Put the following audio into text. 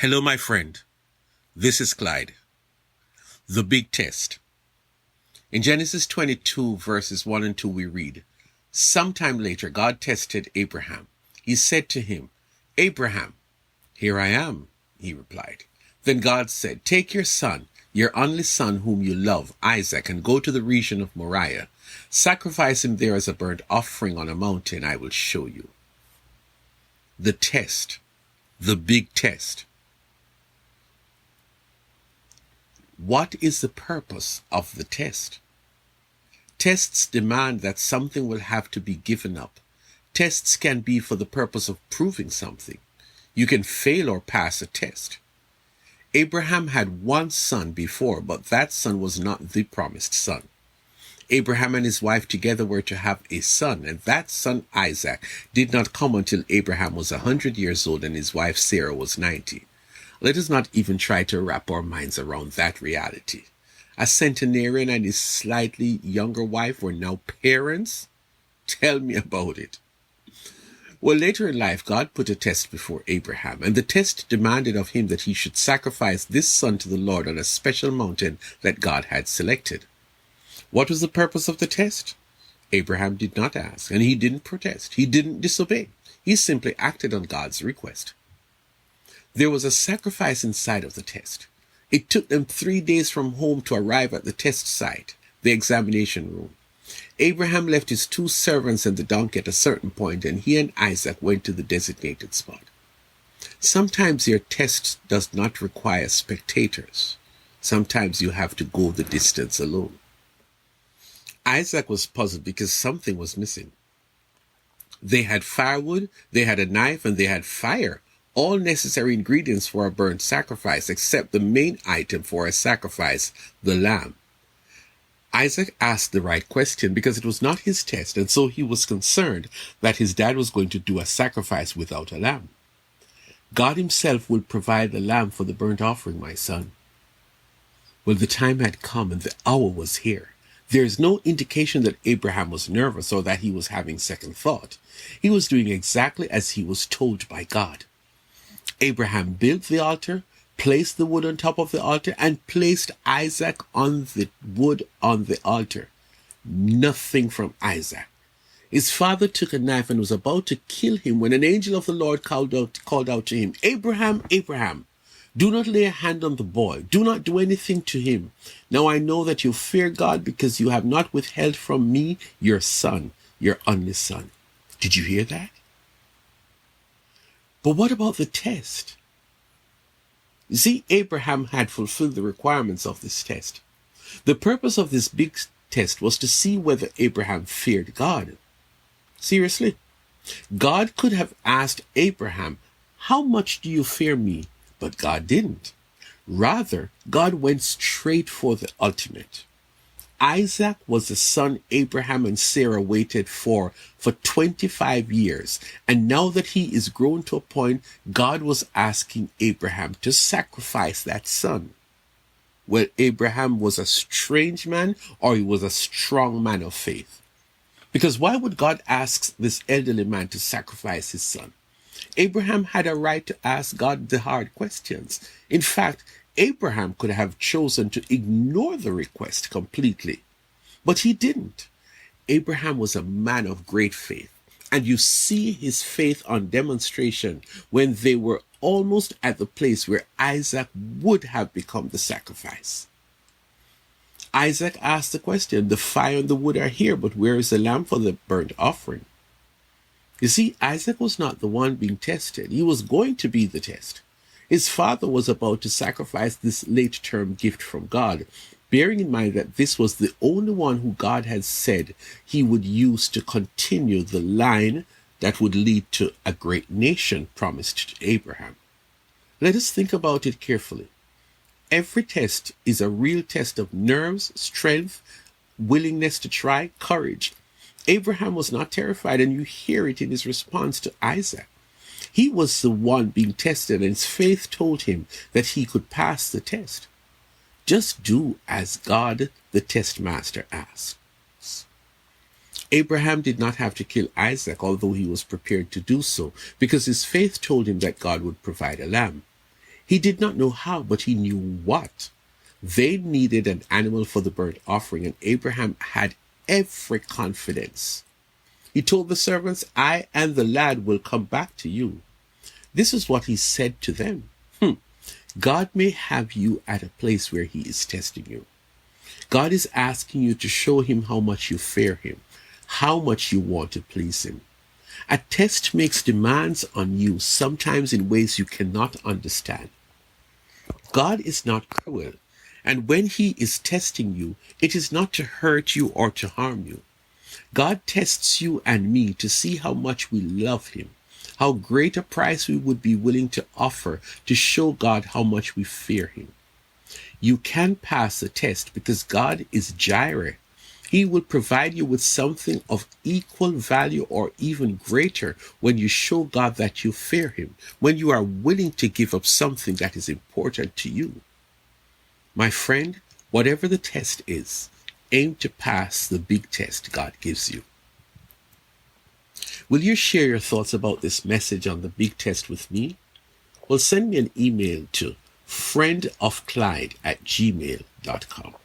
Hello, my friend. This is Clyde. The big test. In Genesis 22, verses 1 and 2, we read, "Sometime later, God tested Abraham. He said to him, 'Abraham.' 'Here I am,' he replied. Then God said, 'Take your son, your only son whom you love, Isaac, and go to the region of Moriah. Sacrifice him there as a burnt offering on a mountain I will show you.'" The test. The big test. What is the purpose of the test? Tests demand that something will have to be given up. Tests can be for the purpose of proving something. You can fail or pass a test. Abraham had one son before, but that son was not the promised son. Abraham and his wife together were to have a son, and that son, Isaac, did not come until Abraham was 100 years old and his wife Sarah was 90. Let us not even try to wrap our minds around that reality. A centenarian and his slightly younger wife were now parents? Tell me about it. Well, later in life, God put a test before Abraham, and the test demanded of him that he should sacrifice this son to the Lord on a special mountain that God had selected. What was the purpose of the test? Abraham did not ask, and he didn't protest. He didn't disobey. He simply acted on God's request. There was a sacrifice inside of the test. It took them 3 days from home to arrive at the test site, the examination room. Abraham left his 2 servants and the donkey at a certain point, and he and Isaac went to the designated spot. Sometimes your test does not require spectators. Sometimes you have to go the distance alone. Isaac was puzzled because something was missing. They had firewood, they had a knife, and they had fire. All necessary ingredients for a burnt sacrifice, except the main item for a sacrifice, the lamb. Isaac asked the right question because it was not his test, and so he was concerned that his dad was going to do a sacrifice without a lamb. God himself will provide the lamb for the burnt offering, my son. Well, the time had come and the hour was here. There is no indication that Abraham was nervous or that he was having second thought. He was doing exactly as he was told by God. Abraham built the altar, placed the wood on top of the altar, and placed Isaac on the wood on the altar. Nothing from Isaac. His father took a knife and was about to kill him when an angel of the Lord called out to him, "Abraham, Abraham, do not lay a hand on the boy. Do not do anything to him. Now I know that you fear God because you have not withheld from me your son, your only son." Did you hear that? But what about the test? You see, Abraham had fulfilled the requirements of this test. The purpose of this big test was to see whether Abraham feared God. Seriously. God could have asked Abraham, "How much do you fear me?" But God didn't. Rather, God went straight for the ultimate. Isaac was the son Abraham and Sarah waited for 25 years. And now that he is grown to a point, God was asking Abraham to sacrifice that son. Well, Abraham was a strange man, or he was a strong man of faith. Because why would God ask this elderly man to sacrifice his son? Abraham had a right to ask God the hard questions. In fact, Abraham could have chosen to ignore the request completely, but he didn't. Abraham was a man of great faith, and you see his faith on demonstration when they were almost at the place where Isaac would have become the sacrifice. Isaac asked the question, "The fire and the wood are here, but where is the lamb for the burnt offering?" You see, Isaac was not the one being tested. He was going to be the test. His father was about to sacrifice this late-term gift from God, bearing in mind that this was the only one who God had said he would use to continue the line that would lead to a great nation promised to Abraham. Let us think about it carefully. Every test is a real test of nerves, strength, willingness to try, courage. Abraham was not terrified, and you hear it in his response to Isaac. He was the one being tested, and his faith told him that he could pass the test. Just do as God, the test master, asks. Abraham did not have to kill Isaac, although he was prepared to do so, because his faith told him that God would provide a lamb. He did not know how, but he knew what. They needed an animal for the burnt offering, and Abraham had every confidence. He told the servants, I and the lad will come back to you. This is what he said to them. God may have you at a place where he is testing you. God is asking you to show him how much you fear him, how much you want to please him. A test makes demands on you, sometimes in ways you cannot understand. God is not cruel, and when he is testing you, it is not to hurt you or to harm you. God tests you and me to see how much we love him, how great a price we would be willing to offer to show God how much we fear him. You can pass the test because God is Jireh. He will provide you with something of equal value or even greater when you show God that you fear him, when you are willing to give up something that is important to you. My friend, whatever the test is, aim to pass the big test God gives you. Will you share your thoughts about this message on the big test with me? Well, send me an email to friendofclyde@gmail.com.